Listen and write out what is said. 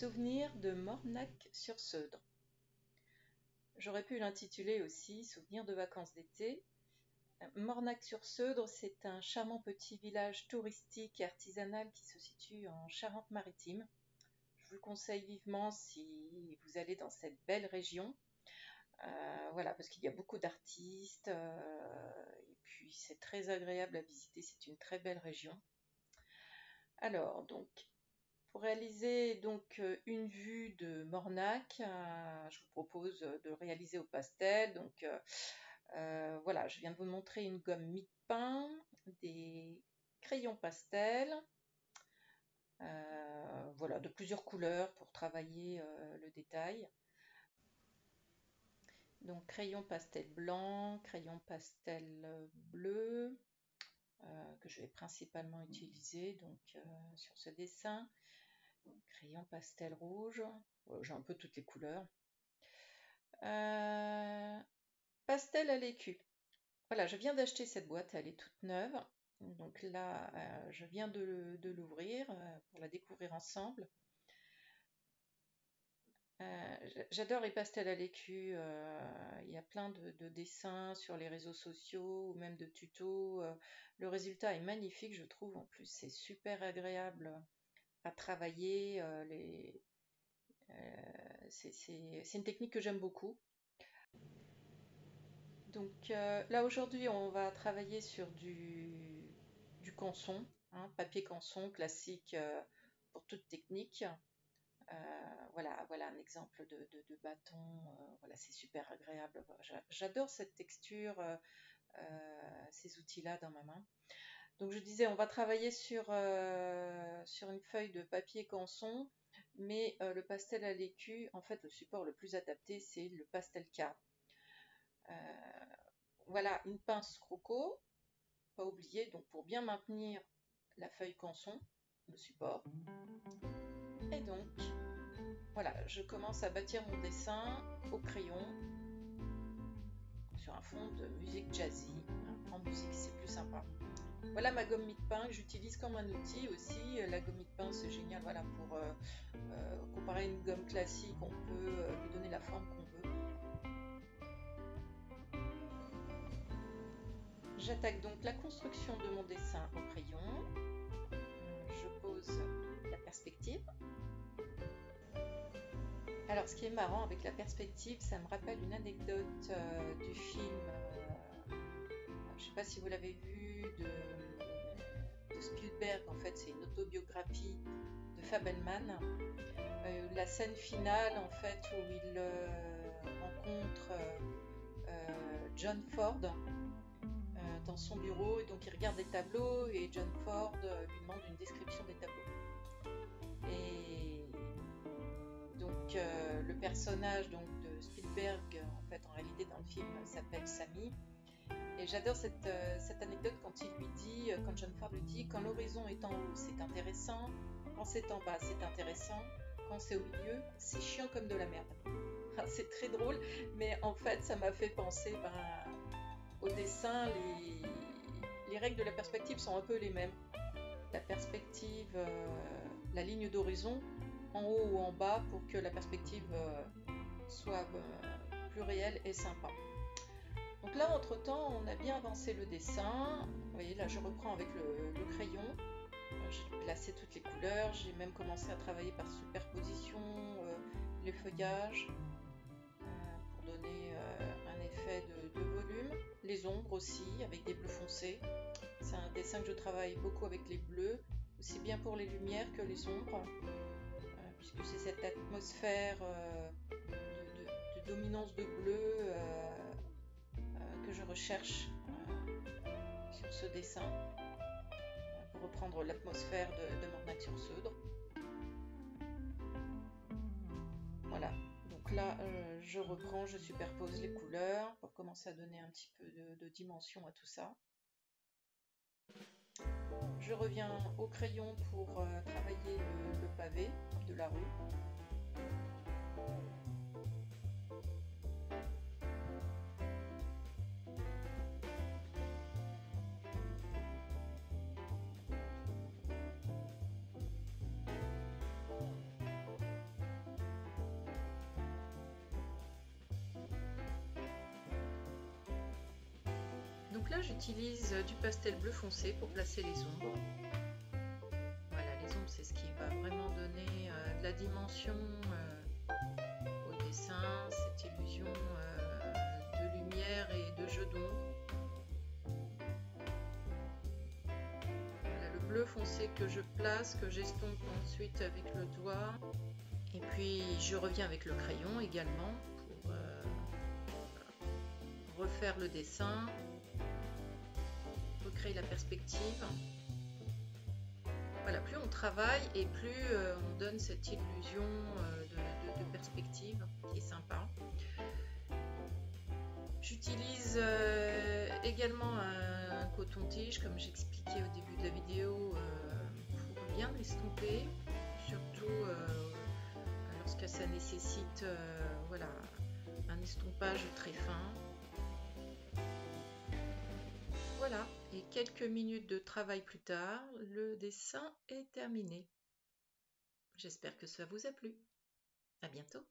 Souvenirs de Mornac-sur-Seudre. J'aurais pu l'intituler aussi Souvenirs de vacances d'été. Mornac-sur-Seudre, c'est un charmant petit village touristique et artisanal qui se situe en Charente-Maritime. Je vous le conseille vivement si vous allez dans cette belle région. Voilà, parce qu'il y a beaucoup d'artistes et puis c'est très agréable à visiter. C'est une très belle région. Alors, donc, pour réaliser donc une vue de Mornac, je vous propose de le réaliser au pastel. Donc voilà, je viens de vous montrer une gomme mie-de-pain, des crayons pastel, voilà, de plusieurs couleurs pour travailler le détail. Donc crayon pastel blanc, crayon pastel bleu, que je vais principalement utiliser donc, sur ce dessin. Crayon pastel rouge, j'ai un peu toutes les couleurs. Pastel à l'écu. Voilà, je viens d'acheter cette boîte, elle est toute neuve. Donc là, je viens de l'ouvrir pour la découvrir ensemble. J'adore les pastels à l'écu. Il y a plein de dessins sur les réseaux sociaux ou même de tutos. Le résultat est magnifique, je trouve. En plus, c'est super agréable à travailler. C'est une technique que j'aime beaucoup. Donc là aujourd'hui on va travailler sur du canson, hein, papier canson classique pour toute technique. Voilà un exemple de bâton, voilà, c'est super agréable. J'adore cette texture, ces outils-là dans ma main. Donc je disais, on va travailler sur une feuille de papier canson, mais le pastel à l'écu, en fait le support le plus adapté c'est le pastel card. Voilà, une pince croco, pas oublier, donc pour bien maintenir la feuille canson, le support. Et donc, voilà, je commence à bâtir mon dessin au crayon sur un fond de musique jazzy. En musique, c'est plus sympa. Voilà ma gomme mie-de-pain que j'utilise comme un outil aussi. La gomme mie-de-pain, c'est génial, voilà, pour comparer à une gomme classique, on peut lui donner la forme qu'on veut. J'attaque donc la construction de mon dessin au crayon. Je pose la perspective. Alors ce qui est marrant avec la perspective, ça me rappelle une anecdote du film, je ne sais pas si vous l'avez vu, de Spielberg. En fait c'est une autobiographie de Fabelman. La scène finale en fait où il rencontre John Ford dans son bureau, et donc il regarde des tableaux et John Ford lui demande une description des tableaux. Et donc le personnage donc, de Spielberg, en fait en réalité dans le film, s'appelle Sammy. Et j'adore cette anecdote quand il lui dit, quand John Ford lui dit, quand l'horizon est en haut c'est intéressant, quand c'est en bas c'est intéressant, quand c'est au milieu c'est chiant comme de la merde. C'est très drôle, mais en fait ça m'a fait penser au dessin. Les règles de la perspective sont un peu les mêmes. La perspective, la ligne d'horizon, en haut ou en bas, pour que la perspective soit plus réelle et sympa. Donc là, entre-temps, on a bien avancé le dessin. Vous voyez, là, je reprends avec le crayon. J'ai placé toutes les couleurs. J'ai même commencé à travailler par superposition les feuillages pour donner un effet de volume. Les ombres aussi, avec des bleus foncés. C'est un dessin que je travaille beaucoup avec les bleus, aussi bien pour les lumières que les ombres, puisque c'est cette atmosphère de dominance de bleu que je recherche sur ce dessin, pour reprendre l'atmosphère de Mornac-sur-Seudre. Voilà, donc là je reprends, je superpose les couleurs pour commencer à donner un petit peu de dimension à tout ça. Je reviens au crayon pour travailler le pavé de la rue. là j'utilise du pastel bleu foncé pour placer les ombres. Voilà, les ombres c'est ce qui va vraiment donner de la dimension au dessin, cette illusion de lumière et de jeu d'ombre. Voilà, le bleu foncé que je place, que j'estompe ensuite avec le doigt. Et puis je reviens avec le crayon également pour refaire le dessin, recréer la perspective. Voilà, plus on travaille et plus on donne cette illusion de perspective qui est sympa. J'utilise également un coton-tige, comme j'expliquais au début de la vidéo, pour bien l'estomper, surtout lorsque ça nécessite voilà, un estompage très fin. Voilà, et quelques minutes de travail plus tard, le dessin est terminé. J'espère que ça vous a plu. À bientôt.